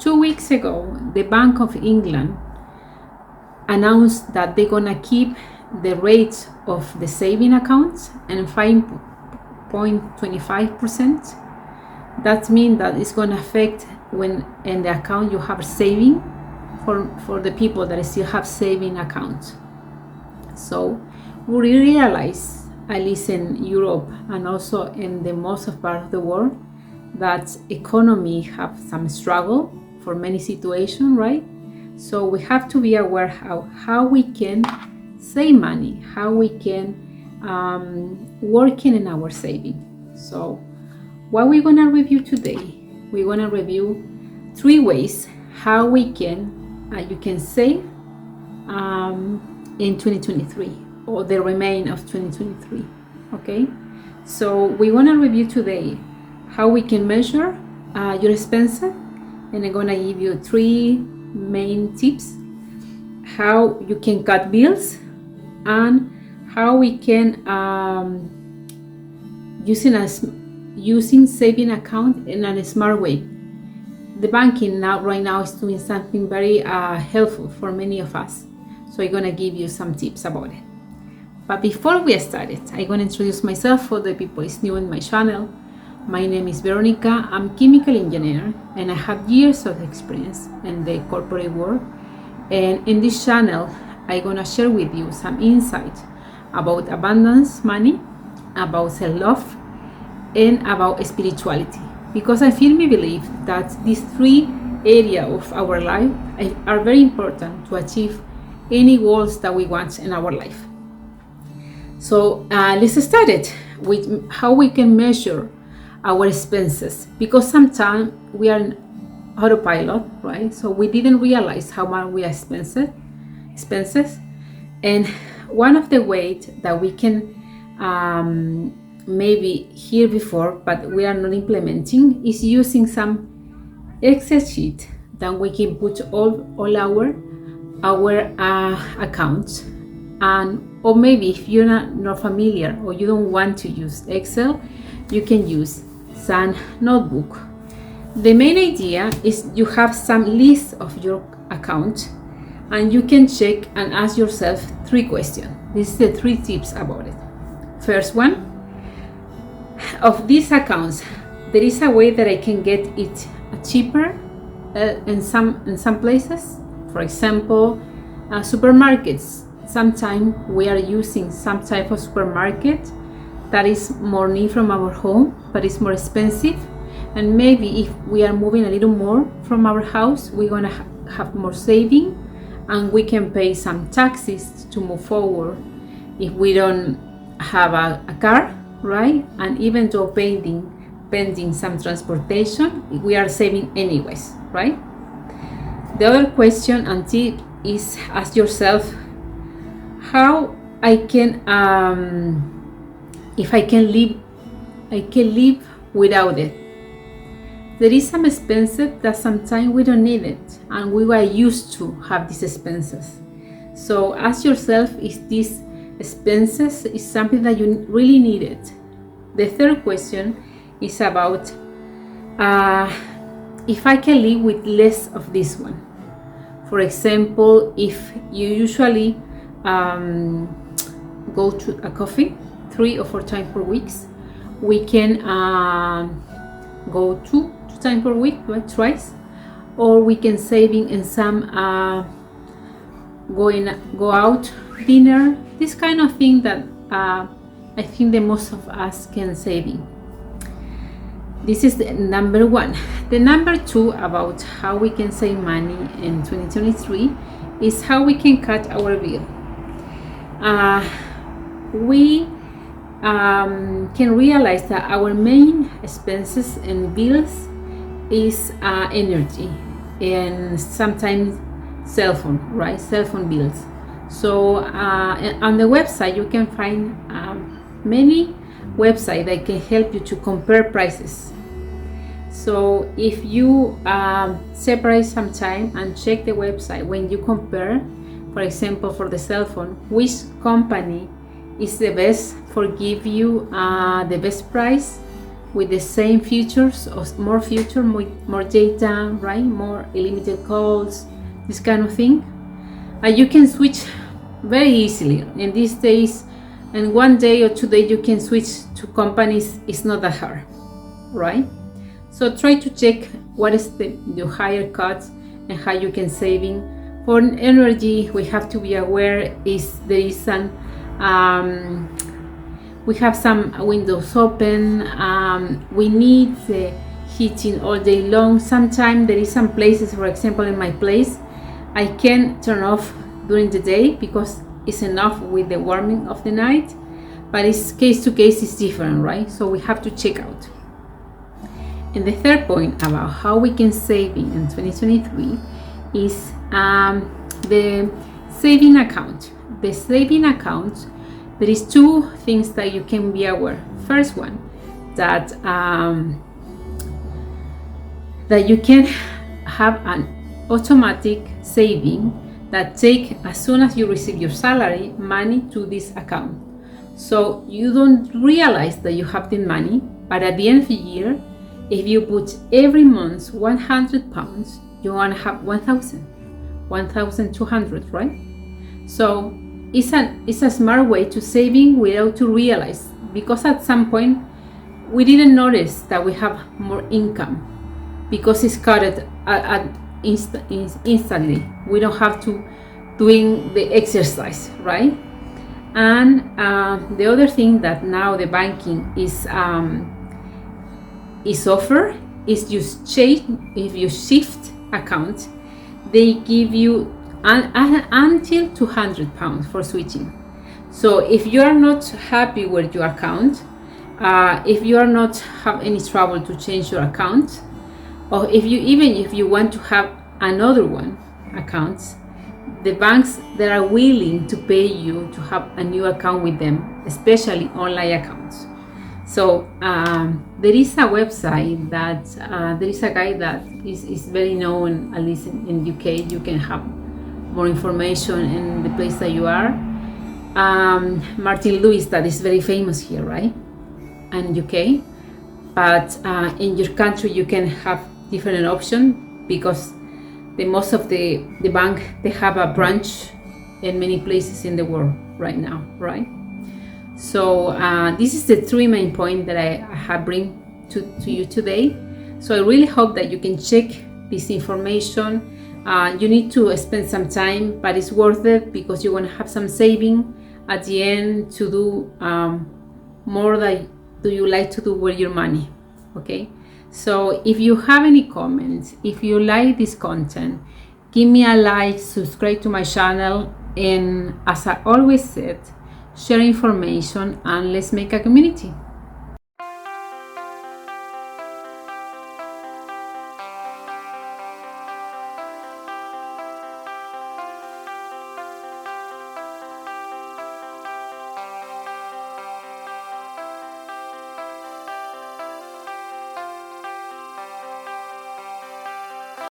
2 weeks ago, the Bank of England announced that they're gonna keep the rates of the saving accounts and 5.25%. That means that it's gonna affect when in the account you have saving for the people that still have saving accounts. So we realize, at least in Europe and also in the most of part of the world, that economy have some struggle for many situations, right? So we have to be aware how we can save money, how we can working in our saving. So what we're gonna review today, we're gonna review 3 ways how we can you can save in 2023 or the remaining of 2023. Okay, so we want to review today how we can measure your expenses, and I'm gonna give you 3 main tips how you can cut bills and how we can using saving account in a smart way. The banking right now is doing something very helpful for many of us, so I'm gonna give you some tips about it. But before we start it, I'm gonna introduce myself for the people who's new in my channel. My name is Veronica. I'm a chemical engineer and I have years of experience in the corporate world. And in this channel, I'm gonna share with you some insight about abundance money, about self-love, and about spirituality. Because I firmly believe that these 3 areas of our life are very important to achieve any goals that we want in our life. So let's start it with how we can measure our expenses, because sometimes we are in autopilot, right? So we didn't realize how much we are expenses. And one of the ways that we can maybe hear before, but we are not implementing, is using some Excel sheet that we can put all our accounts. And or maybe if you're not familiar or you don't want to use Excel, you can use some notebook. The main idea is you have some list of your account and you can check and ask yourself 3 questions. This is the 3 tips about it. First one, of these accounts, there is a way that I can get it cheaper in some places. For example, supermarkets. Sometimes we are using some type of supermarket that is more near from our home, but it's more expensive. And maybe if we are moving a little more from our house, we're gonna have more saving, and we can pay some taxes to move forward if we don't have a car, right? And even though pending some transportation, we are saving anyways, right? The other question and tip is ask yourself how I can if I can live without it. There is some expenses that sometimes we don't need it and we were used to have these expenses. So ask yourself if these expenses is something that you really need it. The third question is about if I can live with less of this one. For example, if you usually go to a coffee 3 or 4 times per week, we can go 2 times per week, right? Twice, or we can saving in some go out dinner, this kind of thing that I think the most of us can saving. This is the number 1. The number 2 about how we can save money in 2023 is how we can cut our bill. We can realize that our main expenses and bills is energy and sometimes cell phone, right? Cell phone bills. So on the website you can find many websites that can help you to compare prices. So if you separate some time and check the website when you compare, for example, for the cell phone, which company is the best for give you the best price with the same features or more data, right? More unlimited calls, this kind of thing. You can switch very easily in these days, and 1 day or 2 days you can switch to companies. It's not that hard, right? So try to check what is the higher cost and how you can saving. For energy, we have to be aware we have some windows open. We need the heating all day long. Sometimes there is some places, for example in my place, I can turn off during the day because it's enough with the warming of the night, but it's case to case, is different, right? So we have to check out. And the third point about how we can save in 2023 is the saving account. The saving account, there is two things that you can be aware. First one, that you can have an automatic saving that take, as soon as you receive your salary, money to this account. So you don't realize that you have the money, but at the end of the year, if you put every month 100 pounds, you want to have 1,200, right? So it's a smart way to saving without to realize, because at some point we didn't notice that we have more income because it's cut instantly. We don't have to doing the exercise, right? And the other thing that now the banking is offer is if you shift account, they give you until 200 pounds for switching. So if you are not happy with your account, if you are not have any trouble to change your account, or if you want to have another account, the banks that are willing to pay you to have a new account with them, especially online accounts. So there is a website that there is a guy that is very known, at least in UK. You can have more information in the place that you are. Martin Lewis, that is very famous here, right? And UK, but in your country you can have different option, because most of the bank, they have a branch in many places in the world right now, right? So this is the three main points that I have bring to you today. So I really hope that you can check this information. You need to spend some time, but it's worth it, because you want to have some saving at the end to do more that you like to do with your money. Okay, so if you have any comments, if you like this content, give me a like, subscribe to my channel, and as I always said, share information and let's make a community.